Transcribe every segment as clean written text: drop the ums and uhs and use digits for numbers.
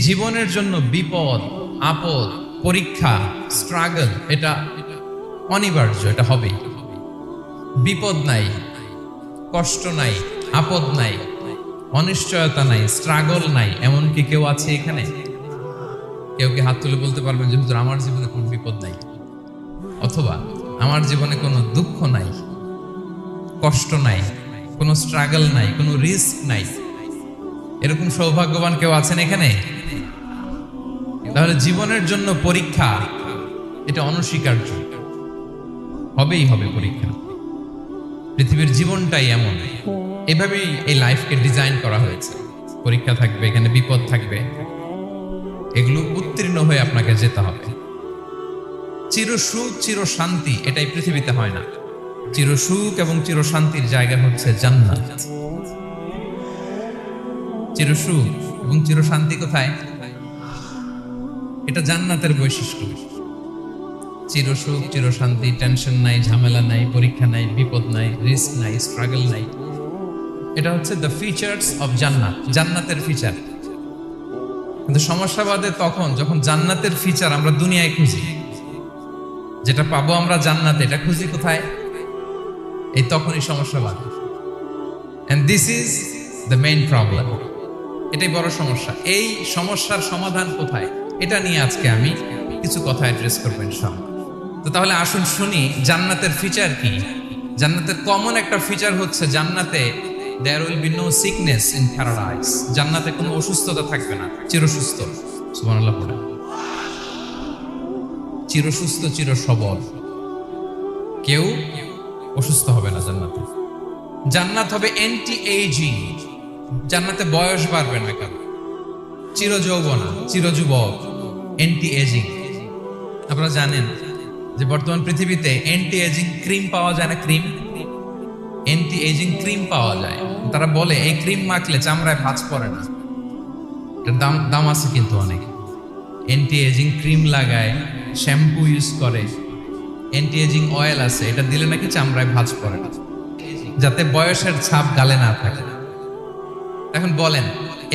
জীবনের জন্য বিপদ, আপদ, পরীক্ষা, স্ট্রাগল এটা অনিবার্য, এটা হবেই। বিপদ নাই, কষ্ট নাই, আপদ নাই, অনিশ্চয়তা নাই, স্ট্রাগল নাই, এমন কি কেউ আছে এখানে? কেউ কি হাত তুলে বলতে পারবেন যে হুজুর আমার জীবনে কোনো বিপদ নাই, অথবা আমার জীবনে কোনো দুঃখ নাই, কষ্ট নাই, কোনো স্ট্রাগল নাই, কোনো রিস্ক নাই? এরকম সৌভাগ্যবান কেউ আছেন এখানে? তাহলে জীবনের জন্য পরীক্ষা এটা অনস্বীকার্য, হবেই হবে পরীক্ষা। পৃথিবীর জীবনটাই এমন, এভাবেই এই লাইফকে ডিজাইন করা হয়েছে। পরীক্ষা থাকবে, এখানে বিপদ থাকবে, এগুলো উত্তীর্ণ হয়ে আপনাকে যেতে হবে। চির সুখ চির শান্তি এটাই পৃথিবীতে হয় না। চির সুখ এবং চির শান্তির জায়গা হচ্ছে জান্নাত। চির সুখ এবং চির শান্তি কোথায়? এটা জান্নাতের বৈশিষ্ট্য। চির সুখ চির শান্তি, টেনশন নাই, ঝামেলা নাই, পরীক্ষা নাই, বিপদ নাই, রিস্ক নাই, স্ট্রাগল নাই, এটা হচ্ছে দ্য ফিচার্স অফ জান্নাত, জান্নাতের ফিচার। কিন্তু সমস্যা বাদে তখন যখন জান্নাতের ফিচার আমরা দুনিয়ায় খুঁজি, যেটা পাবো আমরা জান্নাতে, এটা খুঁজি কোথায়? এই তখনই সমস্যা বাদে। And this is the main problem. এটাই বড় সমস্যা। এই সমস্যার সমাধান কোথায়, এটা নিয়ে আজকে আমি কিছু কথা অ্যাড্রেস করবো ইনশাআল্লাহ। তো তাহলে আসুন শুনি জান্নাতের ফিচার কি। জান্নাতের কমন একটা ফিচার হচ্ছে জান্নাতে there will be no sickness in paradise. জান্নাতে কোনো অসুস্থতা থাকবে না, চিরসুস্থ। সুবহানাল্লাহ পড়ে। চিরসুস্থ চির সবল, কেউ অসুস্থ হবে না জান্নাতে। জান্নাত হবে অ্যান্টি এজিং, জান্নাতে বয়স বাড়বে না কারো। চির যৌবনা, চির যুবক, অ্যান্টি এজিং। আপনারা জানেন যে বর্তমান পৃথিবীতে অ্যান্টি এজিং ক্রিম পাওয়া যায় না? ক্রিম, অ্যান্টি এজিং ক্রিম পাওয়া যায়। তারা বলে এই ক্রিম মাখলে চামড়ায় ভাঁজ পড়ে না। এটার দাম আছে কিন্তু অনেক। অ্যান্টি এজিং ক্রিম লাগায়, শ্যাম্পু ইউজ করে, অ্যান্টি এজিং অয়েল আছে, এটা দিলে নাকি চামড়ায় ভাঁজ পড়ে না, যাতে বয়সের ছাপ গালে না থাকে। এখন বলেন,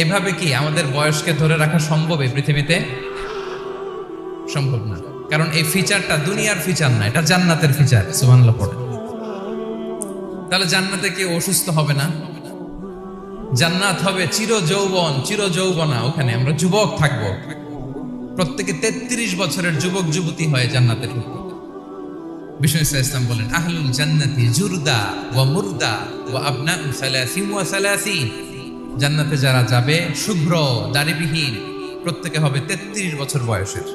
এভাবে কি আমাদের বয়সকে ধরে রাখা সম্ভব এই পৃথিবীতে? সম্ভব না, কারণ এই ফিচারটা দুনিয়ার ফিচার না, এটা জান্নাতের ফিচার। সুবহানাল্লাহ পড়ে। তাহলে জান্নাতে কেউ অসুস্থ হবে না। জান্নাত হবে চির যৌবন, চির যৌবনা। ওখানে আমরা যুবক থাকবো, প্রত্যেকে 33 বছরের যুবক যুবতী হয়ে জান্নাতে ঢুকবো। বিষ্ণু ইসলাম বলেন, আহলুল জান্নাতি জুরদা ওয়া মুরদা ওয়া আবনাউ সালাসিন ওয়া সালাসিন। জান্নাতে যারা যাবে শুভ্র দাড়িবিহীন, প্রত্যেকে হবে 33 বছর বয়সের।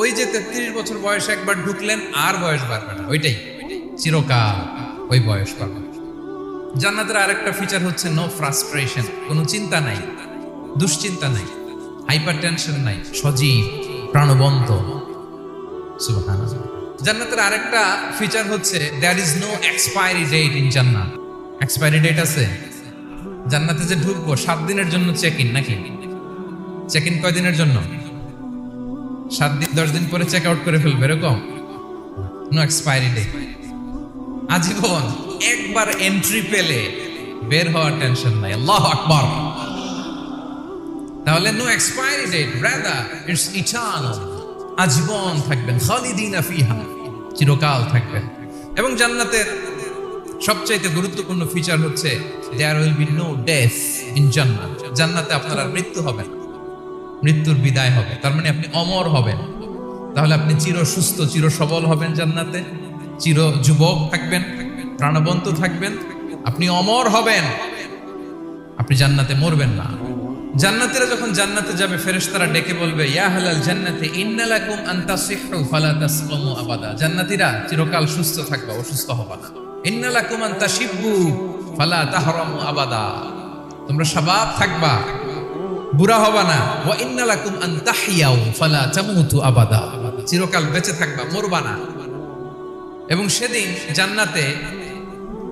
ওই যে 33 বছর বয়সে একবার ঢুকলেন, আর বয়স বাড়বে না, ওইটাই চিরকাল ওই বয়স পাবে। জান্নাতের আরেকটা ফিচার হচ্ছে নো ফ্রাস্ট্রেশন, কোনো চিন্তা নাই, দুশ্চিন্তা নাই, হাইপার টেনশন নাই, সজীব প্রাণবন্ত। সুবহানাল্লাহ। জান্নাতের আরেকটা ফিচার হচ্ছে there is no expiry date in জান্নাত। এক্সপায়ারি ডেট আছে? জান্নাতে যে ঢুকবো 7 দিনের জন্য চেক ইন, নাকি? চেক ইন কয় দিনের জন্য? 7 দিন, 10 দিন পরে চেক আউট করে ফেলবে, এরকম? নো এক্সপায়ারি ডেট, আজীবন। একবার এন্ট্রি পেলে বের হওয়ার টেনশন নাই। আল্লাহু আকবার। তাহলে no expiry date, rather it's eternal. আজীবন থাকবেন, খালিদিনা ফিহা, চিরকাল থাকবেন। এবং জান্নাতের সবচাইতে গুরুত্বপূর্ণ ফিচার হচ্ছে there will be no death in জান্নাত। জান্নাতে আপনার আর মৃত্যু হবে না, মৃত্যুর বিদায় হবে। তার মানে আপনি অমর হবেন। তাহলে আপনি চির সুস্থ চির সবল হবেন জান্নাতে, চির যুবক থাকবেন, প্রাণবন্ত থাকবেন, আপনি অমর হবেন, আপনি জান্নাতে মরবেন না। জান্নাতীরা যখন জান্নাতে যাবে, ফেরেশতারা ডেকে বলবে, ইয়া আহলাল জান্নাতি ইন্না লাকুম আন তাসিহু ফালা তাসকামু আবাদা। জান্নাতীরা চিরকাল সুস্থ থাকবা, অসুস্থ হবা না। ইন্না লাকুম আন তাশিব্বু ফালা তাহরামু আবাদা। তোমরা শাবাব থাকবা, বুড়া হবা না। ওয়া ইন্না লাকুম আন তাহইয়াউ ফালা তামুতু আবাদা। চিরকাল বেঁচে থাকবা, মরবা না। এবং সেদিন জান্নাতে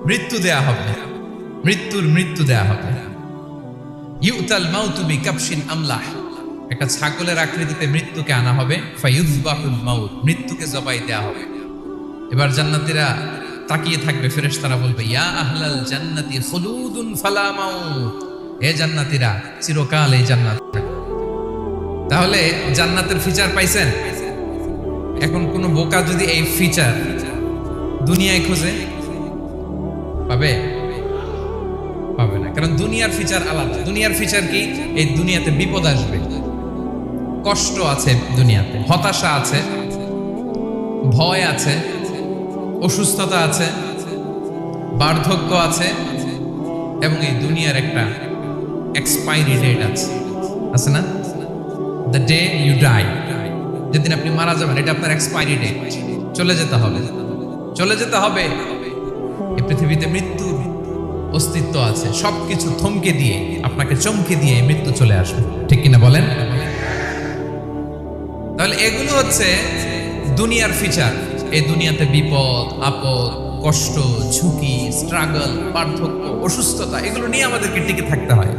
মৃত্যু দেয়া হবে, মৃত্যু দেয়া হবে। ইউতাল মাউতু বিকাবশিন আমলাহ, একটা ছাগলের আকৃতিতে মৃত্যুকে আনা হবে। ফায়ুযবাহুল মাউত, মৃত্যুকে জবাই দেয়া হবে। এবার জান্নাতীরা তাকিয়ে থাকবে, ফেরেশতারা বলবে, ইয়া আহলাল জান্নাতি খুলুদুন ফালা মাউত। হে জান্নাতীরা, চিরকাল এই জান্নাতে থাকো, তাহলে জান্নাতের ফিচার পাইছেন? এখন কোন বোকা যদি এই ফিচার দুনিয়ায় খোঁজে, পাবে? পাবে না, কারণ দুনিয়ার ফিচার আলাদা। দুনিয়ার ফিচার কি? এই দুনিয়াতে বিপদ আসবে, কষ্ট আছে, দুনিয়াতে হতাশা আছে, ভয় আছে, অসুস্থতা আছে, বার্ধক্য আছে, এবং এই দুনিয়ার একটা এক্সপায়ারি ডেট আছে না? দ্য ডে ইউ ডাই, যেদিন আপনি মারা যাবেন, এটা আপনার এক্সপায়ারি ডেট। চলে যেতে হবে, চলে যেতে হবে। এই পৃথিবীতে মৃত্যুর অস্তিত্ব আছে। সবকিছু থমকে দিয়ে, আপনাকে চমকে দিয়ে মৃত্যু চলে আসবে, ঠিক কিনা বলেন? তাহলে এগুলো হচ্ছে দুনিয়ার ফিচার। এই দুনিয়াতে বিপদ আপদ, কষ্ট, ঝুঁকি, স্ট্রাগল, পার্থক্য, অসুস্থতা, এগুলো নিয়ে আমাদেরকে টিকে থাকতে হয়।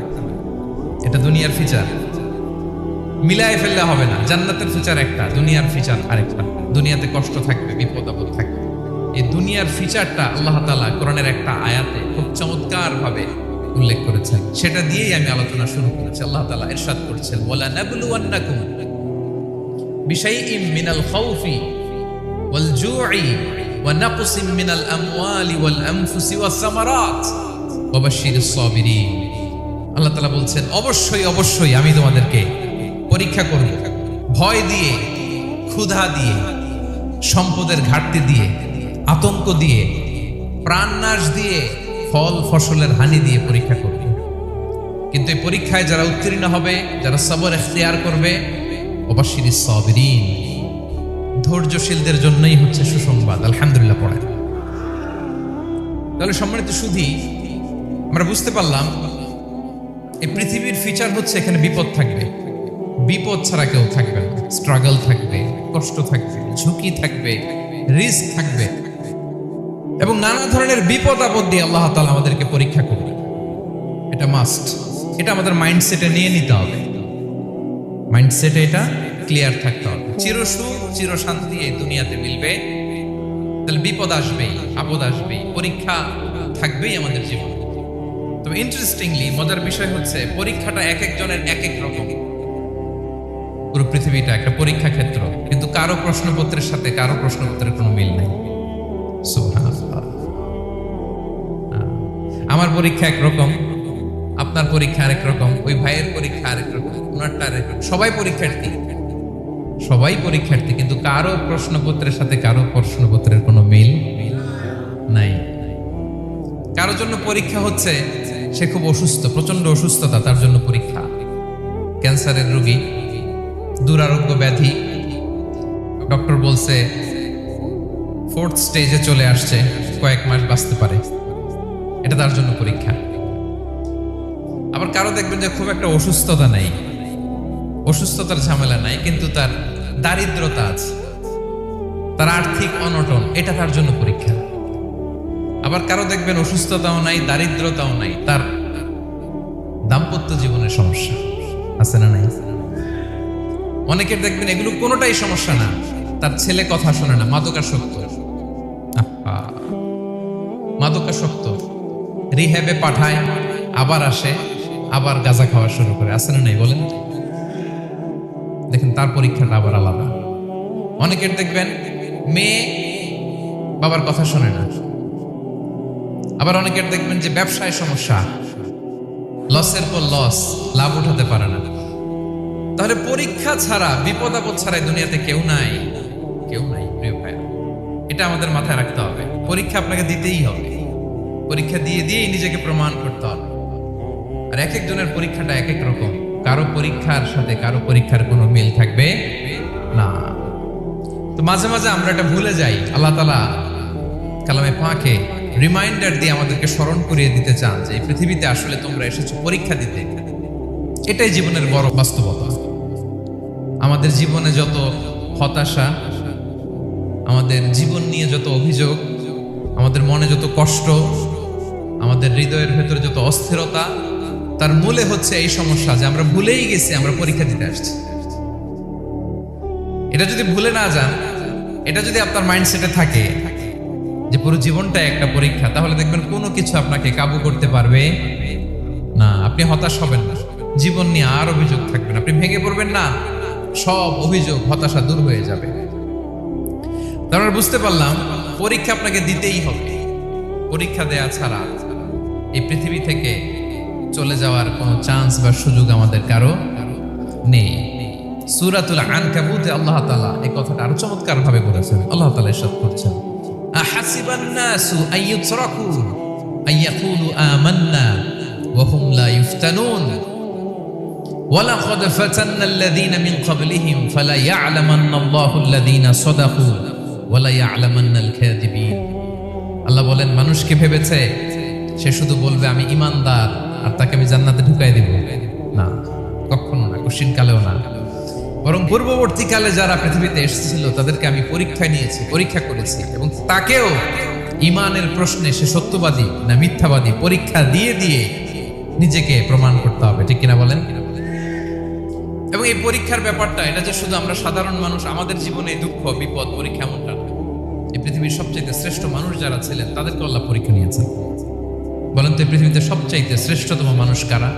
এটা দুনিয়ার ফিচার, মিলায় ফেললে হবে না। জান্নাতের ফিচার একটা, দুনিয়ার ফিচার আরেকটা। দুনিয়াতে কষ্ট থাকবে, বিপদ আপদ থাকবে। এই দুনিয়ার ফিচারটা আল্লাহ তাআলা কোরআনের একটা আয়াতে খুব চমৎকার ভাবে উল্লেখ করেছেন। সেটা দিয়েই আমি আলোচনা শুরু করেছি। আল্লাহ তাআলা ইরশাদ করছেন, ওয়ালা নাবলুওয়ান্নাকুম বিশাইইম মিনাল খাউফি ওয়াল জু'i ওয়া নাকসিম মিনাল আমওয়ালি ওয়াল আনফুসি ওয়াস সামারাত ওয়া বাশশিরিস সাবিরিন। আল্লাহ তাআলা বলছেন, অবশ্যই অবশ্যই আমি তোমাদেরকে পরীক্ষা করব, ভয় দিয়ে, ক্ষুধা দিয়ে, সম্পদের ঘাটতি দিয়ে, আতঙ্ক দিয়ে, প্রাণনাশ দিয়ে, ফল ফসলের হানি দিয়ে পরীক্ষা করবে। কিন্তু এই পরীক্ষায় যারা উত্তীর্ণ হবে, যারা সবর ইখতিয়ার করবে, ওয়াবাশশিরিস সাবিরিন, ধৈর্যশীলদের জন্যই হচ্ছে সুসংবাদ। আলহামদুলিল্লাহ পড়েন। তাহলে সম্মানিত সুধী, আমরা বুঝতে পারলাম এই পৃথিবীর ফিচার হচ্ছে এখানে বিপদ থাকবে, বিপদ ছাড়া কেউ থাকবে না। স্ট্রাগল থাকবে, কষ্ট থাকবে, ঝুঁকি থাকবে, রিস্ক থাকবে, এবং নানা ধরনের বিপদ আপদ দিয়ে আল্লাহ তাআলা আমাদেরকে পরীক্ষা করবে। এটা মাস্ট, এটা আমাদের মাইন্ডসেটে নিয়ে নিতে হবে। মাইন্ডসেটে এটা ক্লিয়ার থাকতে হবে। চিরসুখ চিরশান্তি এই দুনিয়াতে মিলবে, তাহলে বিপদ আসবেই, আপদ আসবেই, পরীক্ষা থাকবেই আমাদের জীবনে। তবে ইন্টারেস্টিংলি মজার বিষয় হচ্ছে পরীক্ষাটা এক একজনের এক এক রকম। পুরো পৃথিবীটা একটা পরীক্ষা ক্ষেত্র, কিন্তু কারো প্রশ্নপত্রের সাথে কারো প্রশ্নপত্রের কোনো মিল নাই। সুবহানাল্লাহ। আমার পরীক্ষা একরকম, আপনার পরীক্ষা আরেক রকম, ওই ভাইয়ের পরীক্ষা আরেক রকম, ওনারটা আরেক রকম। সবাই পরীক্ষার্থী, সবাই পরীক্ষার্থী, কিন্তু কারো প্রশ্নপত্রের সাথে কারো প্রশ্নপত্রের কোনো মিল নাই। কারোর জন্য পরীক্ষা হচ্ছে সে খুব অসুস্থ, প্রচন্ড অসুস্থতা, তার জন্য পরীক্ষা। ক্যান্সারের রোগী, দুরারোগ্য ব্যাধি, ডক্টর বলছে 4th স্টেজে চলে আসছে, কয়েক মাস বাঁচতে পারে, এটা তার জন্য পরীক্ষা। আবার কারো দেখবেন যে খুব একটা অসুস্থতা নাই, অসুস্থতার ঝামেলা নাই, কিন্তু তার দারিদ্রতা আছে, তার আর্থিক অনটন, এটা তার জন্য পরীক্ষা। আবার কারো দেখবেন অসুস্থতাও নাই, দারিদ্রতাও নাই, তার দাম্পত্য জীবনের সমস্যা আছে না নাই? অনেকের দেখবেন এগুলো কোনোটাই সমস্যা না, তার ছেলে কথা শোনে না, মাদকাসক্ত, মাদকাসক্ত, রিহ্যাবে পাঠায়, আবার আসে, আবার গাঁজা খাওয়া শুরু করে, আছে না নাই বলেন? দেখেন তার পরীক্ষাটা আবার আলাদা। অনেকের দেখবেন মেয়ে বাবার কথা শোনে না। আবার অনেকের দেখবেন যে ব্যবসায় সমস্যা, লসের পর লস, লাভ উঠাতে পারে না। তাহলে পরীক্ষা ছাড়া, বিপদ আপদ ছাড়াই দুনিয়াতে কেউ নাই, কেউ নাই প্রিয় ভাই। এটা আমাদের মাথায় রাখতে হবে। পরীক্ষা আপনাকে দিতেই হবে, পরীক্ষা দিয়ে দিয়েই নিজেকে প্রমাণ করতে হবে। আর এক একজনের পরীক্ষাটা এক এক রকম, কারো পরীক্ষার সাথে কারো পরীক্ষার কোনো মিল থাকবে না। তো মাঝে মাঝে আমরা এটা ভুলে যাই। আল্লাহ তাআলা কালামে পাকে রিমাইন্ডার দিয়ে আমাদেরকে স্মরণ করিয়ে দিতে চান যে এই পৃথিবীতে আসলে তোমরা এসেছো পরীক্ষা দিতে। এটাই জীবনের বড় বাস্তবতা। আমাদের জীবনে যত হতাশা, আমাদের জীবন নিয়ে যত অভিযোগ, আমাদের মনে যত কষ্ট, আমাদের হৃদয়ের ভেতরে যত অস্থিরতা, তার মূলে হচ্ছে এই সমস্যা যে আমরা ভুলেই গেছি আমরা পরীক্ষা দিতে আসছি। এটা যদি ভুলে না যান, এটা যদি আপনার মাইন্ডসেটে থাকে যে পুরো জীবনটা একটা পরীক্ষা, তাহলে দেখবেন কোনো কিছু আপনাকে কাবু করতে পারবে না। আপনি হতাশ হবেন না, জীবন নিয়ে আর অভিযোগ থাকবেন, আপনি ভেঙে পড়বেন না, সব অভিযোগ হতাশা দূর হয়ে যাবে। তারপর বুঝতে পারলাম পরীক্ষা আপনাকে দিতেই হবে। পরীক্ষা দেয়া ছাড়া এই পৃথিবী থেকে চলে যাওয়ার কোনো চান্স বা সুযোগ আমাদের কারো নেই। সূরাতুল আনকাবুতে আল্লাহ তাআলা এই কথাটা আরো চমৎকার ভাবে বলেছেন। আল্লাহ তাআলা ইরশাদ করছেন, আহাসিবান নাসু আইয়ুতরাকু আইয়াকুলু আমান্না ওয়া হুম লা ইফতানুন ওয়ালাকাদ ফাতান্নাল্লাযীনা মিন ক্বাবলিহিম ফালা ইয়া'লামান্নাল্লাহু আল্লাযীনা সাদাকু ওয়া লা ইয়া'লামান্নাল কাযিবিন। আল্লাহ বলেন, মানুষ কি ভেবেছে সে শুধু বলবে আমি ঈমানদার আর তাকে আমি জান্নাতে ঢুকাই দিব? না, কখনো না, কোশ্চিন কালেও না। বরং পূর্ববর্তীকালে যারা পৃথিবীতে এসেছিল তাদেরকে আমি পরীক্ষায় নিয়েছি, পরীক্ষা করেছি, এবং তাকেও ঈমানের প্রশ্নে সে সত্যবাদী না মিথ্যাবাদী পরীক্ষা দিয়ে দিয়ে নিজেকে প্রমাণ করতে হবে। ঠিক কিনা বলেন? এবং এই পরীক্ষার ব্যাপারটা, এটা যে শুধু আমরা সাধারণ মানুষ আমাদের জীবনে দুঃখ বিপদ পরীক্ষা এমনটা না। এই পৃথিবীর সবচাইতে শ্রেষ্ঠ মানুষ যারা ছিলেন তাদেরকে আল্লাহ পরীক্ষা নিয়েছেন। বলেন তো এই পৃথিবীতে সবচাইতে শ্রেষ্ঠতম মানুষ কারা?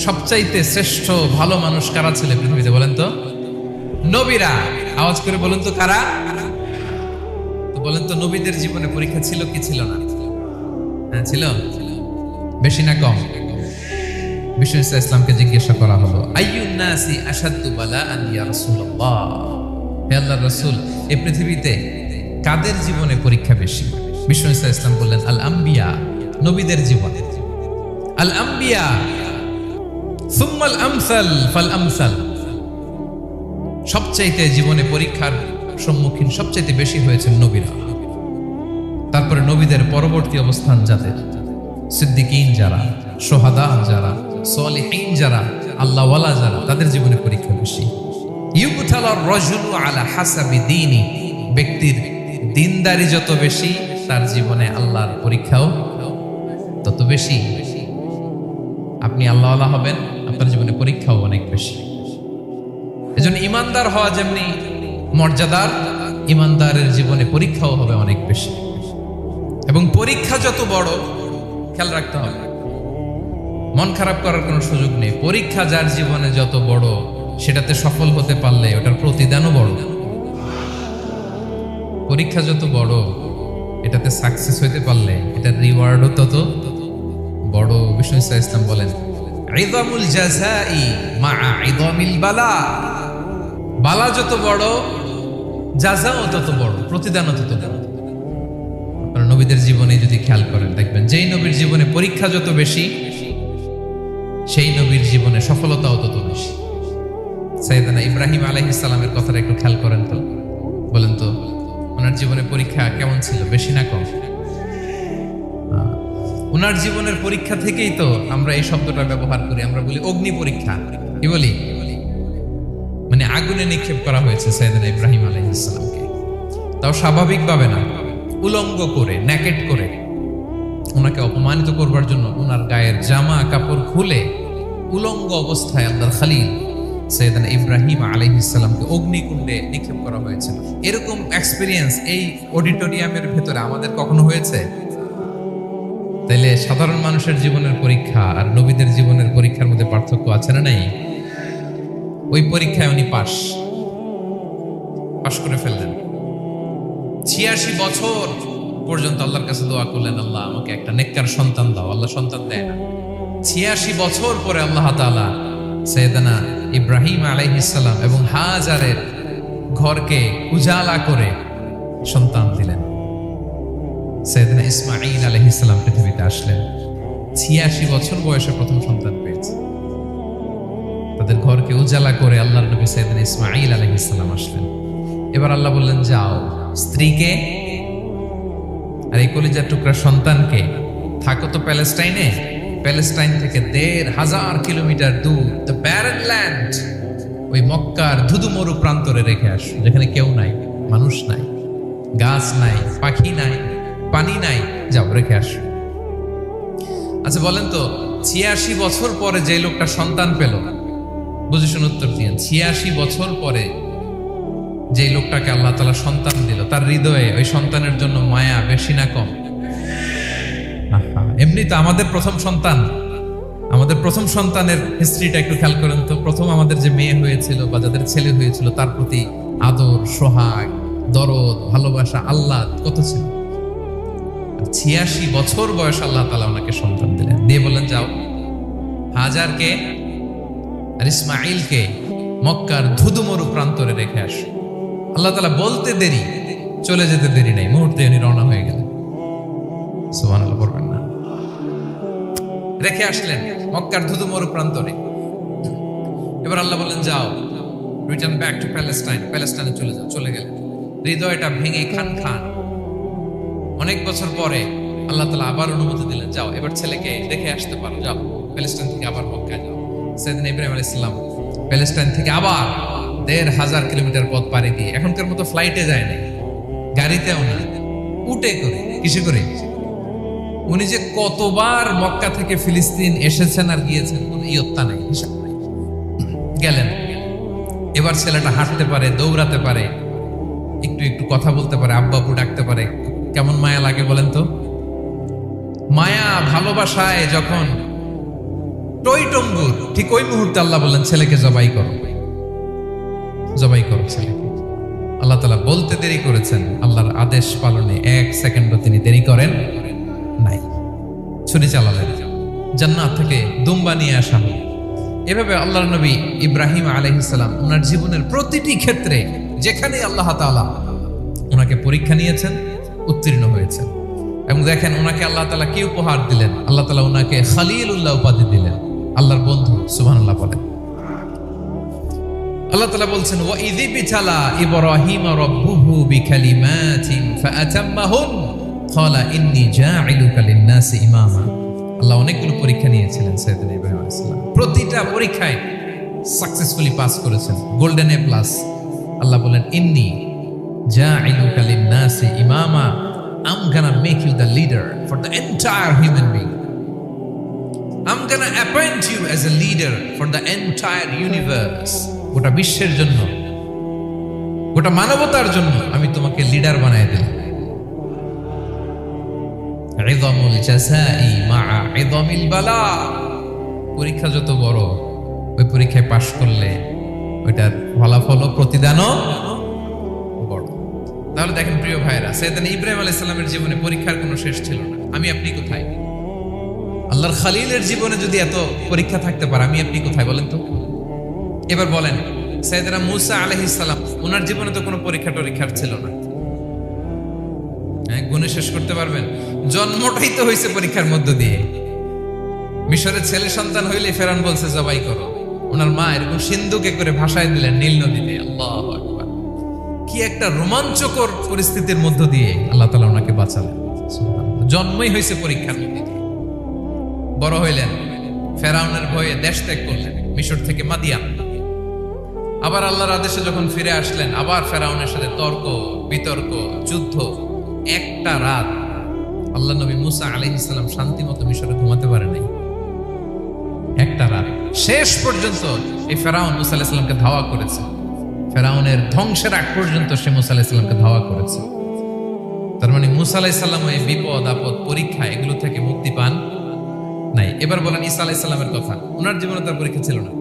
সবচাইতে শ্রেষ্ঠ ভালো মানুষ কারা ছিলেন পৃথিবীতে? বলেন তো নবীরা। আওয়াজ করে বলুন তো কারা? তো বলেন তো নবীদের জীবনে পরীক্ষা ছিল কি ছিল না? হ্যাঁ ছিল। বেশি না কম? বিষ্ণু ইসলামকে জিজ্ঞাসা করা হলো, আইয়ুন নাসি আশাদ্দু বালাআন ইয়া রাসূলুল্লাহ, হে আল্লাহর রাসূল এই পৃথিবীতে কাদের জীবনে পরীক্ষা বেশি? বিষ্ণু ইসলাম বললেন, আল আম্বিয়া, নবীদের জীবনে। আল আম্বিয়া সুম্মাল আমসাল ফাল আমসাল, সবচাইতে জীবনে পরীক্ষার সম্মুখীন সবচাইতে বেশি হয়েছেন নবীরা। তারপরে নবীদের পরবর্তী অবস্থান যাদের, সিদ্দিকীন যারা, সোহাদা যারা, সালিহিন যারা, আল্লাহওয়ালা যারা, তাদের জীবনে পরীক্ষা বেশি। ইউবতালার রাজুলু আলা হাসাবি দীনি, ব্যক্তির দিনদারি যত বেশি তার জীবনে আল্লাহর পরীক্ষাও তত বেশি। আপনি আল্লাহওয়ালা হবেন, আপনার জীবনে পরীক্ষাও অনেক বেশি। এজন্য ইমানদার হওয়া যেমনি মর্যাদার, ইমানদারের জীবনে পরীক্ষাও হবে অনেক বেশি। এবং পরীক্ষা যত বড়, খেয়াল রাখতে হবে, মন খারাপ করার কোনো সুযোগ নেই। পরীক্ষা যার জীবনে যত বড়, সেটাতে সফল হতে পারলে ওটার প্রতিদানও বড়। পরীক্ষা যত বড়, এটাতে সাকসেস হইতে পারলে এটার রিওয়ার্ডও তত বড়। বিষ্ণু ইসলাম বলেন, ইযামুল জাযাই মা'a ইযামিল বালা, বালা যত বড় জাযাও তত বড়, প্রতিদানও তত বড়। আপনারা নবীদের জীবনে যদি খেয়াল করেন দেখবেন, যেই নবীর জীবনে পরীক্ষা যত বেশি সেই নবীর জীবনে সফলতাও তত বেশি। সাইয়েদনা ইব্রাহিম আলাইহিস সালামের কথাটা একটু খেয়াল করেন তো, বলেন তো ওনার জীবনে পরীক্ষা কেমন ছিল, বেশি না কম? ওনার জীবনের পরীক্ষা থেকেই তো আমরা এই শব্দটা ব্যবহার করি, আমরা বলি অগ্নি পরীক্ষা। কি বলি? মানে আগুনে নিক্ষেপ করা হয়েছে সাইয়েদনা ইব্রাহিম আলাইহিস সালামকে, তাও স্বাভাবিকভাবে না, উলঙ্গ করে, নেকেট করে। ওনাকে অপমানিত করবার জন্য ওনার গায়ের জামা কাপড় খুলে উলঙ্গ অবস্থায় আল্লাহর খলিল সাইয়েদনা ইব্রাহিম আলাইহিস সালামকে অগ্নিকুণ্ডে নিক্ষেপ করা হয়েছিল। এরকম এক্সপেরিয়েন্স এই অডিটোরিয়ামের ভেতরে আমাদের কখনো হয়েছে? তাইলে সাধারণ মানুষের জীবনের পরীক্ষা আর নবীদের জীবনের পরীক্ষার মধ্যে পার্থক্য আছে না নাই? ওই পরীক্ষায় উনি পাশ করে ফেললেন। ৮৬ বছর পর্যন্ত আল্লাহর কাছে দোয়া করলেন, আল্লাহ আমাকে একটা নেককার সন্তান দাও। আল্লাহ সন্তান দেয় না। ৮৬ বছর পরে আল্লাহ তাআলা সাইয়েদনা ইব্রাহিম আলাইহিস সালাম এবং হাজারের ঘরকে উজালা করে সন্তান দিলেন। সাইয়েদনা ইসমাঈল আলাইহিস সালাম পৃথিবীতে আসলেন। ৮৬ বছর বয়সে প্রথম সন্তান পেয়েছে। তাদের ঘরকে উজালা করে আল্লাহর নবী সাইয়েদনা ইসমাঈল আলাইহিস সালাম আসলেন। এবার আল্লাহ বললেন, যাও স্ত্রীকে আর এই কলিজার টুকরা সন্তানকে, থাকো তো প্যালেস্টাইনে, প্যালেস্টাইন থেকে ১৫০০ কিলোমিটার দূর, দ্য ব্যারেন ল্যান্ড, ওই মক্কার ধুধুমরু প্রান্তরে রেখে আসো, যেখানে কেউ নাই, মানুষ নাই, গাছ নাই, পাখি নাই, পানি নাই, যাও রেখে আসো। আচ্ছা বলেন তো, ৮৬ বছর পরে যে লোকটা সন্তান পেল, বুঝে শুনে উত্তর দিয়েন, ৮৬ বছর পরে যে লোকটাকে আল্লাহ তাআলা সন্তান দিল, তার হৃদয়ে ওই সন্তানের জন্য মায়া বেশি না কম? এমনি তো আমাদের প্রথম সন্তান আমাদের প্রথম সন্তানের হিস্ট্রিটা একটু খেয়াল করেন তো। প্রথম আমাদের যে মেয়ে হয়েছিল বা যাদের ছেলে হয়েছিল, তার প্রতি আদর, সোহাগ, দরদ, ভালোবাসা, আল্লাহ কত ছিল। 86 বছর বয়স আল্লাহ তাআলা ওনাকে সন্তান দিলেন, দিয়ে বললেন যাও হাজারকে আর ইসমাইলকে মক্কার ধুধুমরু প্রান্তরে রেখে আস। আল্লাহ তাআলা বলতে দেরি, চলে যেতে দেরি নাই, মুহূর্তে উনি রওনা হয়ে গেলেন। সুবহানাল্লাহ বলবেন না? রেখে আসলেন মক্কার ধুধুমরু প্রান্তরে। এবার আল্লাহ বললেন যাও, রিটার্ন ব্যাক টু প্যালেস্টাইন, প্যালেস্টাইনে চলে যাও। চলে গেলেন, হৃদয়টা ভেঙে খান খান। অনেক বছর পরে আল্লাহ তাআলা আবার অনুমতি দিলেন, যাও এবার ছেলেকে দেখে আসতে পারো, যাও প্যালেস্টাইন থেকে আবার মক্কায় যাও। সাইয়েদনা ইব্রাহিম আলাইহিস সালাম প্যালেস্টাইন থেকে আবার ১,৫০০ কিলোমিটার পথ পাড়ি দিয়ে, এখনকার মতো ফ্লাইটে যায় না, গাড়িতেও না, উটে করে। কিসে করে? উনি যে কতবার মক্কা থেকে ফিলিস্তিন এসেছেন আর গিয়েছেন কোনো ইয়ত্তা নেই, হিসাব নেই। গেলেন, এবার ছেলেটা হাঁটতে পারে, দৌড়াতে পারে, একটু একটু কথা বলতে পারে, আব্বা আব্বু ডাকতে পারে। কেমন মায়া লাগে বলেন তো? মায়া ভালোবাসায় যখন টইটম্বুর, ঠিক ওই মুহূর্তে আল্লাহ বললেন ছেলেকে জবাই করো, জবাই করো ছেলেকে। আল্লাহ তাআলা বলতে দেরি করেছেন, আল্লাহর আদেশ পালনে 1 সেকেন্ডও তিনি দেরি করেন নাই। ছুরি চালালেন, জান্নাত থেকে দুম্বা নিয়ে আসা হলো। এভাবে আল্লাহর নবী ইব্রাহিম আলাইহিস সালাম ওনার জীবনের প্রতিটি ক্ষেত্রে যেখানে আল্লাহ তাআলা ওনাকে পরীক্ষা নিয়েছেন, উত্তীর্ণ হয়েছেন। এবং দেখেন ওনাকে আল্লাহ তাআলা কি উপহার দিলেন। আল্লাহ তাআলা ওনাকে খলিলুল্লাহ উপাধি দিলেন, আল্লাহর বন্ধু। সুবহানাল্লাহ বলেন। আল্লাহ তাআলা বলছেন ওয়া ইযি বিতালা ইব্রাহিম রাব্বুহু বিকালিমাতিন ফাআতাম্মাহুন ক্বালা ইন্নী জাঈলুকা লিন-নাসি ইমামা। আল্লাহ অনেকগুলো পরীক্ষা নিয়েছিলেন সাইয়েদনা ইব্রাহিম আলাইহিস সালাম, প্রতিটা পরীক্ষায় সাকসেসফুলি পাস করেছেন, গোল্ডেন এ প্লাস। আল্লাহ বলেন ইন্নী জাঈলুকা লিন-নাসি ইমামা, I'm gonna make you the leader for the entire human being. I'm gonna appoint you as a leader for the entire universe. গোটা বিশ্বের জন্য, গোটা মানবতার জন্য আমি তোমাকে লিডার বানায় দিলাম। ইযামুল জাযাই মা'a ইযামিল বালা। পরীক্ষা যত বড়, ওই পরীক্ষায় পাশ করলে ওইটার ফলাফল ও প্রতিদানও বড়। তাহলে দেখেন প্রিয় ভাইরা, সাইয়েদনা ইব্রাহিম আলাইহিস সালামের জীবনে পরীক্ষার কোনো শেষ ছিল না। আমি আপনি কোথায়? আল্লাহর খলিলের জীবনে যদি এত পরীক্ষা থাকতে পারে, আমি আপনি কোথায় বলেন তো? এবার বলেন সাইয়েদনা মূসা আলাইহিস সালাম, ওনার জীবনে তো কোনো পরীক্ষার ছিল না। গুণে শেষ করতে পারবেন? জন্মটাই তো হয়েছে পরীক্ষার মধ্য দিয়ে। মিশরের ছেলে সন্তান হইলে ফেরাউন বলছে জবাই করো, ওনার মা এরকম সিন্ধুকে করে ভাসায় দিলেন নীল নদীতে। আল্লাহু আকবার! কি একটা রোমাঞ্চকর পরিস্থিতির মধ্য দিয়ে আল্লাহ তাআলা ওনাকে বাঁচালেন। সুবহানাল্লাহ! জন্মই হয়েছে পরীক্ষার মধ্যে দিয়ে। বড় হইলেন, ফেরাউনের ভয়ে দেশ ত্যাগ করলেন, মিশর থেকে মাদিয়ান। আবার আল্লাহর আদেশে যখন ফিরে আসলেন, আবার ফেরাউনের সাথে তর্ক বিতর্ক, যুদ্ধ। একটা রাত আল্লাহ নবী মূসা আলাইহিস সালাম শান্তি মতো মিশরে ঘুমাতে পারে নাই। একটা রাত শেষ পর্যন্ত এই ফেরাউন মূসা আলাইহিস সালামকে ধাওয়া করেছে। ফেরাউনের ধ্বংসের আগ পর্যন্ত সে মূসা আলাইহিস সালামকে ধাওয়া করেছে। তার মানে মূসা আলাইহিস সালাম এই বিপদ আপদ পরীক্ষা এগুলো থেকে মুক্তি পান নাই। এবার বলেন ঈসা আলাইহিস সালামের কথা, ওনার জীবনে তার পরীক্ষা ছিল না।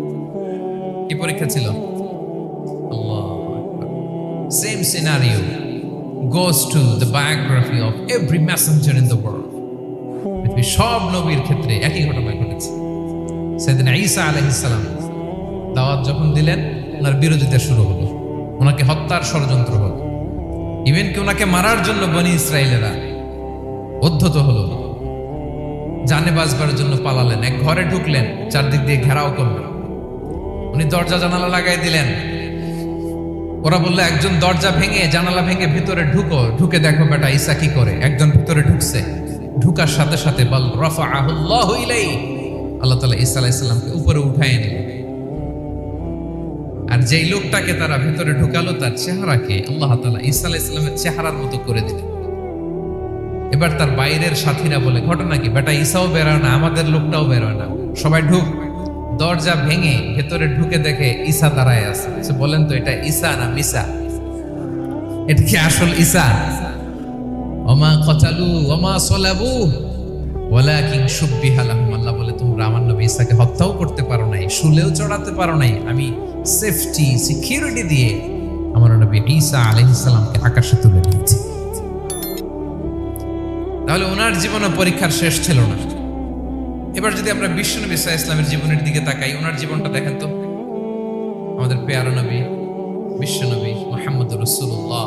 কি পরীক্ষা ছিল? আল্লাহু আকবার! Same scenario goes to the biography of every messenger in the world. পৃথিবীর সব নবীর ক্ষেত্রে একই ঘটনা ঘটেছে। সাইয়েদনা ঈসা আলাইহিস সালাম দাওয়াত যখন দিলেন, ওনার বিরোধিতা শুরু হলো, ওনাকে হত্যার ষড়যন্ত্র হলো। ইভেন কি ওনাকে মারার জন্য বনি ইসরায়েলেরা উদ্ধত হলো, জানে বাঁচবার জন্য পালালেন। এক ঘরে ঢুকলেন, চারদিক দিয়ে ঘেরাও করলেন, উনি দরজা জানালা লাগাই দিলেন। ওরা বললো একজন দরজা ভেঙে জানালা ভেঙে ভিতরে ঢুকো, ঢুকে দেখো বেটা ঈসা কি করে। একজন ভিতরে ঢুকছে, ঢুকার সাথে সাথে বল রাফাআহুল্লাহু ইলাইহি, আল্লাহ তাআলা ঈসা আলাইহিস সালামকে উপরে উঠায় নিলেন। আর যেই লোকটাকে তারা ভিতরে ঢুকালো, তার চেহারাকে আল্লাহ তাআলা ঈসা আলাইহিস সালামের চেহারার মতো করে দিলেন। এবার তার বাইরের সাথীরা বলে ঘটনা কি, বেটা ঈসাও বেরোয় না, আমাদের লোকটাও বেরোয় না, সবাই ঢুক। দরজা ভেঙে ভেতরে ঢুকে দেখে ঈসা দাঁড়ায় আছে। বলেন তো এটা ঈসা না মিসা? এটা কি আসল ঈসা? ওমা কতালু ওমা সলাবু ওয়ালাকিন শুব্বিহা লাহুম। আল্লাহ বলে তোমরা তোমরা আমার নবী ঈসাকে হত্যাও করতে পারো নাই, শুলেও চড়াতে পারো নাই, আমি সেফটি সিকিউরিটি দিয়ে আমার নবী ঈসা আলাইহিস সালামকে আকাশে তুলে নিয়েছি। তাহলে ওনার জীবনে পরীক্ষার শেষ ছিল না। এবার যদি আমরা বিশ্বনবী সাল্লাল্লাহু আলাইহি ওয়াসাল্লামের জীবনের দিকে তাকাই, ওনার জীবনটা দেখেন তো। আমাদের প্রিয় নবী বিশ্বনবী মুহাম্মদুর রাসূলুল্লাহ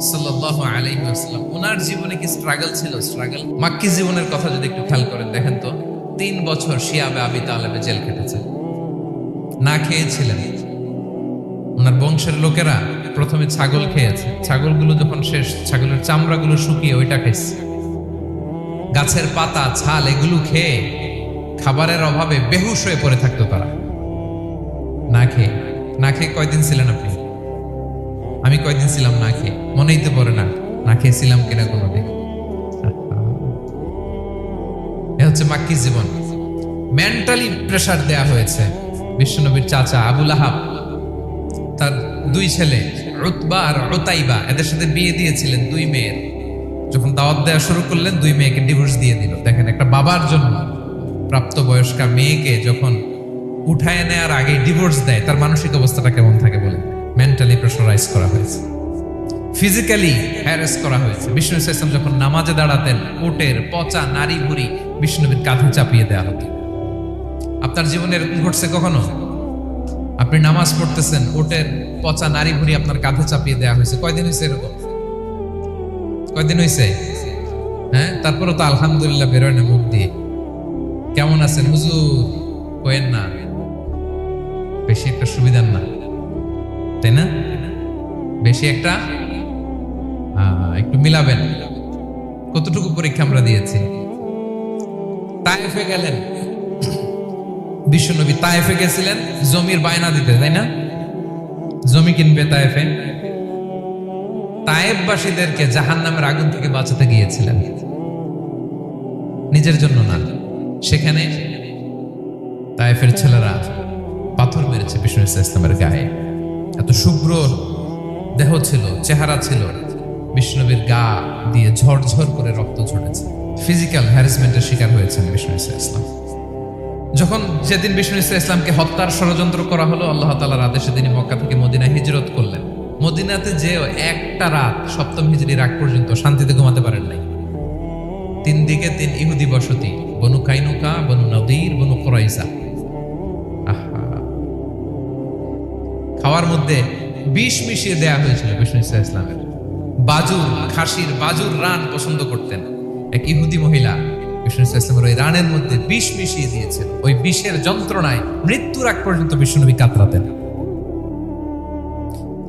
সাল্লাল্লাহু আলাইহি ওয়াসাল্লাম, ওনার জীবনে কি স্ট্রাগল ছিল? স্ট্রাগল। মাক্কি জীবনের কথা যদি একটু খেয়াল করেন, দেখেন তো 3 বছর শিয়াবে আবি তালেবে জেল কেটেছে, না খেয়েছিলেন। ওনার বংশের লোকেরা প্রথমে ছাগল খেয়েছে, ছাগলগুলো যখন শেষ, ছাগলের চামড়াগুলো শুকিয়ে ওইটা খাইছে। গাছের পাতা ছাল এগুলো খেয়ে খাবারের অভাবে বেহুশ হয়ে পড়ে থাকতো তারা। না খেয়ে কয়দিন ছিলেন আপনি? আমি কয়দিন ছিলাম না খেয়ে? মনেই তো পড়ে না, না খেয়েছিলাম কিনা কোনোদিন। এ হচ্ছে মাক্কি জীবন। মেন্টালি প্রেসার দেয়া হয়েছে। বিশ্বনবীর চাচা আবু লাহাব তার 2 ছেলে উতবা আর উতাইবা, এদের সাথে বিয়ে দিয়েছিলেন 2 মেয়ের। যখন দাওয়াত দেওয়া শুরু করলেন, 2 মেয়েকে ডিভোর্স দিয়ে দিল। দেখেন, একটা বাবার জন্য প্রাপ্তবয়স্কা মেয়েকে যখন উঠায় নেওয়ার আগে ডিভোর্স দেয়, তার মানসিক অবস্থাটা কেমন থাকে বলে। মেন্টালি প্রেশারাইজ করা হয়েছে, ফিজিক্যালি হ্যারাস করা হয়েছে। বিষ্ণু ইসলাম যখন নামাজে দাঁড়াতেন, উটের পচা নারী ভুড়ি বিষ্ণুবীর কাঁধে চাপিয়ে দেওয়া হতো। আপনার জীবনে এরকম ঘটছে কখনো? আপনি নামাজ পড়তেছেন, উটের পচা নারী ভুড়ি আপনার কাঁধে চাপিয়ে দেওয়া হয়েছে। কয়দিন হয়েছে এরকম? কয়দিন হয়েছে? হ্যাঁ, তারপরে তো আলহামদুলিল্লাহ বেরোয় না মুখ দিয়ে। কেমন আছেন হুজুর? কয়েন না, বেশি একটা সুবিধার না, তাই না? বেশি একটা একটু মিলাবেন। কতটুকু পরীক্ষা আমরা দিয়েছি। তায়েফে গেলেন বিশ্বনবী, তায়েফে গেছিলেন জমির বায়না দিতে, তাই না? জমি কিনবে তায়েফে। তায়েফবাসীদেরকে জাহান্নামের আগুন থেকে বাঁচাতে গিয়েছিলেন, নিজের জন্য না। সেখানে তায়েফের ছেলেরা পাথর মেরেছে বিষ্ণু ইসলামের গায়ে। এত শুভ্র দেহ ছিল, চেহারা ছিল, বিষ্ণুবীর গা দিয়ে ঝরঝর করে রক্ত ঝরেছে। ফিজিক্যাল হ্যারাসমেন্টের শিকার হয়েছেন বিষ্ণু ইসলাম। যখন যেদিন বিষ্ণু ইসলামকে হত্যার ষড়যন্ত্র করা হলো, আল্লাহ তাআলার আদেশে তিনি মক্কা থেকে মদিনায় হিজরত করলেন। মদিনাতে যে একটা রাত, 7ম হিজরির আগ পর্যন্ত শান্তিতে ঘুমাতে পারেন নাই। 3 দিকে 3 ইহুদি বসতি, বনু কাইনুকা, বনু নদীর, বনু কুরাইজা। খাওয়ার মধ্যে বিষ মিশিয়ে দেয়া হয়েছিল বিষ্ণু ইসলামের। বাজুর, খাসির বাজুর রান পছন্দ করতেন। এক ইহুদি মহিলা বিষ্ণু ইসলামের ওই রানের মধ্যে বিষ মিশিয়ে দিয়েছেন। ওই বিষের যন্ত্রণায় মৃত্যুর আগ পর্যন্ত বিষ্ণুনবী কাতরাতেন,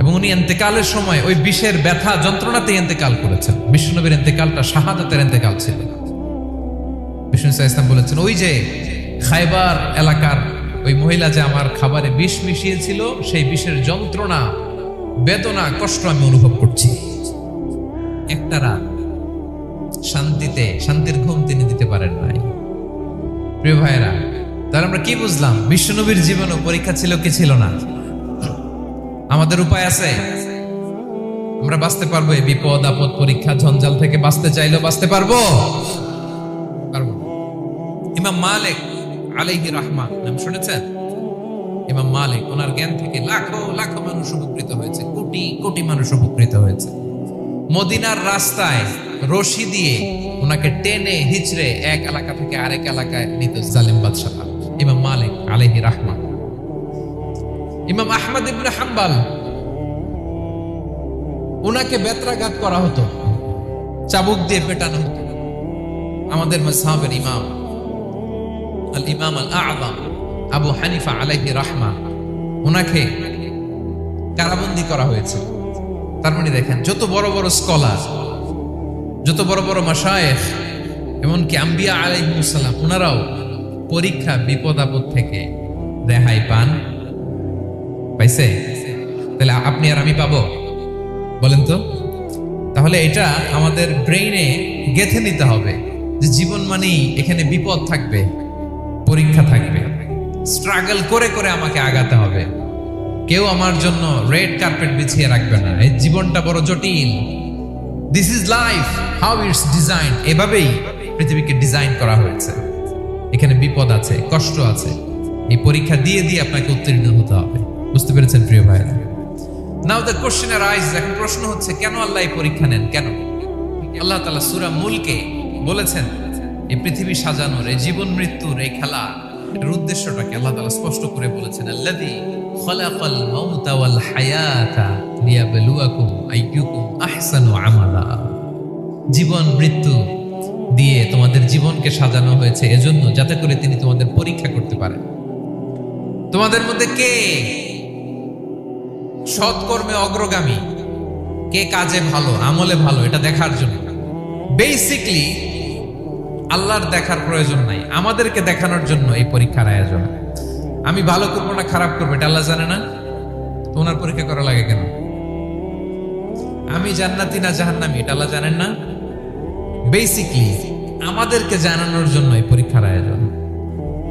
এবং উনি ইন্তেকালের সময় ওই বিষের ব্যথা যন্ত্রণাতে ইন্তেকাল করেছেন। বিষ্ণুনবীর ইন্তেকালটা শাহাদাতের ইন্তেকাল ছিল। বিষ্ণু ইসলাম বলেছেন, ওই যে খায়বার এলাকার ওই মহিলা যে আমার খাবারে বিষ মিশিয়েছিল, সেই বিষের যন্ত্রণা, বেদনা, কষ্ট আমি অনুভব করছি। একটা রাত শান্তির ঘুম তিনি দিতে পারেন নাই। প্রিয় ভাইয়েরা, তাহলে আমরা কি বুঝলাম? বিশ্বনবীর জীবনে পরীক্ষা ছিল কি ছিল না? আমাদের উপায় আছে? আমরা বাঁচতে পারবো এই বিপদ আপদ পরীক্ষা ঝঞ্ঝাল থেকে? বাঁচতে চাইলেও বাঁচতে পারবো? পারবো। ইমাম মালিক আলাইহি রাহমা নাম শুনেছেন? ইমাম মালিক, ওনার জ্ঞান থেকে লাখো লাখো মানুষ উপকৃত হয়েছে, কোটি কোটি মানুষ উপকৃত হয়েছে। মদিনার রাস্তায় রশি দিয়ে ওনাকে টেনে হিচড়ে এক এলাকা থেকে আরেক এলাকায় নিত জালিম বাদশাহ ইমাম মালিক আলাইহি রাহমা। ইমাম আহমদ ইবনে হাম্বল, ওনাকে বেত্রাঘাত করা হতো, চাবুক দিয়ে পেটানো হতো। আমাদের মাযহাবের ইমাম আল ইমাম আল আযম আবু হানিফা আলাইহি রাহমা, ওনাকে কারাবন্দী করা হয়েছে। তার মানে দেখেন, যত বড় বড় স্কলার, যত বড় বড় মাশায়েখ, এমনকি আম্বিয়া আলাইহিস সালাম, ওনারাও পরীক্ষা বিপদ আপদ থেকে রেহাই পাইছে। তাহলে আপনি আর আমি পাবো? বলেন তো। তাহলে এটা আমাদের ব্রেইনে গেঁথে নিতে হবে যে জীবন মানেই এখানে বিপদ থাকবে, পরীক্ষা থাকবে, স্ট্রাগল করে করে আমাকে আগাতে হবে। কেউ আমার জন্য রেড কার্পেট বিছিয়ে রাখবে না। এই জীবনটা বড় জটিল। This is life, how it's design. এভাবেই পৃথিবীকে ডিজাইন করা হয়েছে। এখানে বিপদ আছে, কষ্ট আছে। এই পরীক্ষা দিয়ে দিয়ে আপনাকে উত্তীর্ণ হতে হবে। বুঝতে পেরেছেন প্রিয় ভাইরা? নাও দ্য কোশ্চেন আরাইজেস, এখন প্রশ্ন হচ্ছে কেন আল্লাহ এই পরীক্ষা নেন? কেন? আল্লাহ তাআলা সূরা মুলকে বলেছেন এই পৃথিবী সাজানোর, এই জীবন মৃত্যুর এই খেলা, এর উদ্দেশ্যটাকে আল্লাহ তাআলা স্পষ্ট করে বলেছেন, আল্লাযী খালাকাল মাউতা ওয়াল হায়াতা লিয়াবলুয়াকুম আইয়ুকুম আহসানু আমালা। জীবন মৃত্যু দিয়ে তোমাদের জীবনকে সাজানো হয়েছে এজন্য, যাতে করে তিনি তোমাদের পরীক্ষা করতে পারেন। তোমাদের মধ্যে কে সৎকর্মে অগ্রগামী, কে কাজে ভালো, আমলে ভালো, এটা দেখার জন্য। বেসিকলি আল্লাহর দেখার প্রয়োজন নাই, আমাদেরকে দেখানোর জন্য এই পরীক্ষার আয়োজন। আমি ভালো করবো না খারাপ করবো এটা আল্লাহ জানে না? তো ওনার পরীক্ষা করা লাগে কেন? আমি জান্নাতি না জাহান্নামী এটা আল্লাহ জানেন না? বেসিকলি আমাদেরকে জানানোর জন্য এই পরীক্ষার আয়োজন।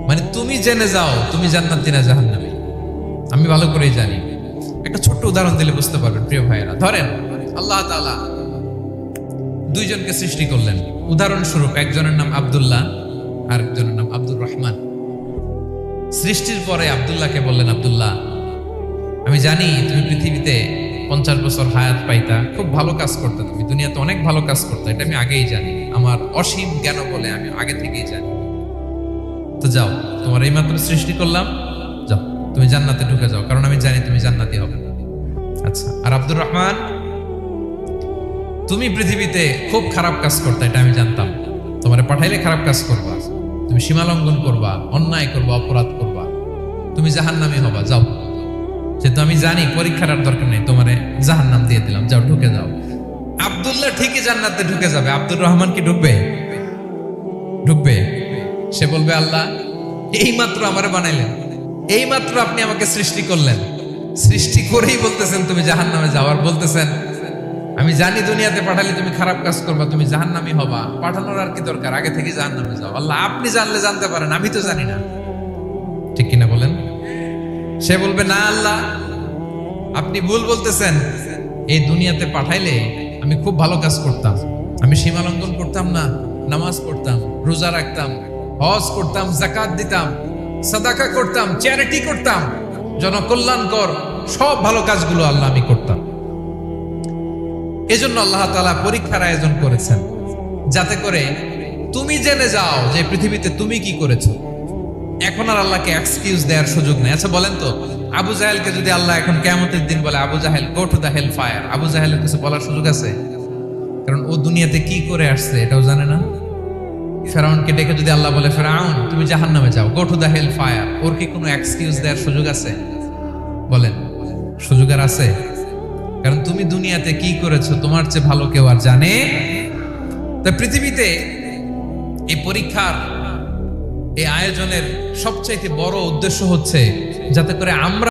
মানে তুমি জেনে যাও তুমি জান্নাতি না জাহান্নামী, আমি ভালো করেই জানি। একটা ছোট্ট উদাহরণ দিলে বুঝতে পারবেন প্রিয় ভাইয়েরা। ধরেন আল্লাহ তাআলা দুইজনকে সৃষ্টি করলেন। উদাহরণস্বরূপ একজনের নাম আব্দুল্লাহ আর একজনের নাম আব্দুর রহমান। সৃষ্টির পরে আব্দুল্লাহকে বললেন, আব্দুল্লাহ আমি জানি তুমি পৃথিবীতে 50 বছর হায়াত পাইতা, খুব ভালো কাজ করতে, তুমি দুনিয়াতে অনেক ভালো কাজ করতে, এটা আমি আগেই জানি, আমার অসীম জ্ঞান বলে আমি আগে থেকেই জানি। তো যাও, তোমার এই মাত্র সৃষ্টি করলাম, যাও তুমি জান্নাতে ঢুকে যাও, কারণ আমি জানি তুমি জান্নাতি হবে। আচ্ছা, আর আব্দুর রহমান তুমি পৃথিবীতে খুব খারাপ কাজ করতে, এটা আমি জানতাম, তোমারে পাঠাইলে খারাপ কাজ করবা, তুমি সীমা লঙ্ঘন করবা, অন্যায় করবা, অপরাধ করবা, তুমি জাহান্নামী হবা, যাও। যেহেতু আমি জানি পরীক্ষার আর দরকার নেই, তোমারে জাহান্নাম দিয়ে দিলাম, যাও ঢুকে যাও। আব্দুল্লাহ ঠিকই জান্নাতে ঢুকে যাবে, আব্দুর রহমান কি ঢুকবে? ঢুকবে। সে বলবে, আল্লাহ এই মাত্র আমারে বানাইলেন, এই মাত্র আপনি আমাকে সৃষ্টি করলেন, সৃষ্টি করেই বলতেছেন তুমি জাহান্নামে যাও, আর বলতেছেন আমি জানি দুনিয়াতে পাঠালে তুমি খারাপ কাজ করবা, তুমি জাহান্নামী হবা, পাঠানোর আর কি দরকার, আগে থেকে জাহান্নামে যাও। আল্লাহ আপনি জানলে জানতে পারেন, আমি তো জানি না। ঠিক কিনা বলেন? সে বলবে, না আল্লাহ আপনি ভুল বলতেছেন, এই দুনিয়াতে পাঠাইলে আমি খুব ভালো কাজ করতাম, আমি সীমা লঙ্ঘন করতাম না, নামাজ পড়তাম, রোজা রাখতাম, হজ করতাম, যাকাত দিতাম, সাদাকা করতাম, চ্যারিটি করতাম, জনকল্যাণকর সব ভালো কাজগুলো আল্লাহ আমি করতাম। এজন্য আল্লাহ তাআলা পরীক্ষার আয়োজন করেছেন, যাতে করে তুমি জেনে যাও যে পৃথিবীতে তুমি কি করেছো। এখন আর আল্লাহকে এক্সকিউজ দেওয়ার সুযোগ নেই। আচ্ছা বলেন তো, আবু জাহেলকে যদি আল্লাহ এখন কিয়ামতের দিন বলে, Abu Jahl go to the hell fire, আবু জাহেলের কিছু বলার সুযোগ আছে? কারণ ও দুনিয়াতে কি করে আসছে এটাও জানে না। ফেরাউনকে ডেকে যদি আল্লাহ বলে, ফেরাউন তুমি জাহান্নামে যাও, go to the hell fire, ওর কি কোনো এক্সকিউজ দেওয়ার সুযোগ আছে? বলেন, সুযোগ আর আছে? কারণ তুমি দুনিয়াতে কি করেছো তোমার চেয়ে ভালো কেউ আর জানে। তা পৃথিবীতে এই পরীক্ষার এই আয়োজনের সবচাইতে বড় উদ্দেশ্য হচ্ছে যাতে করে আমরা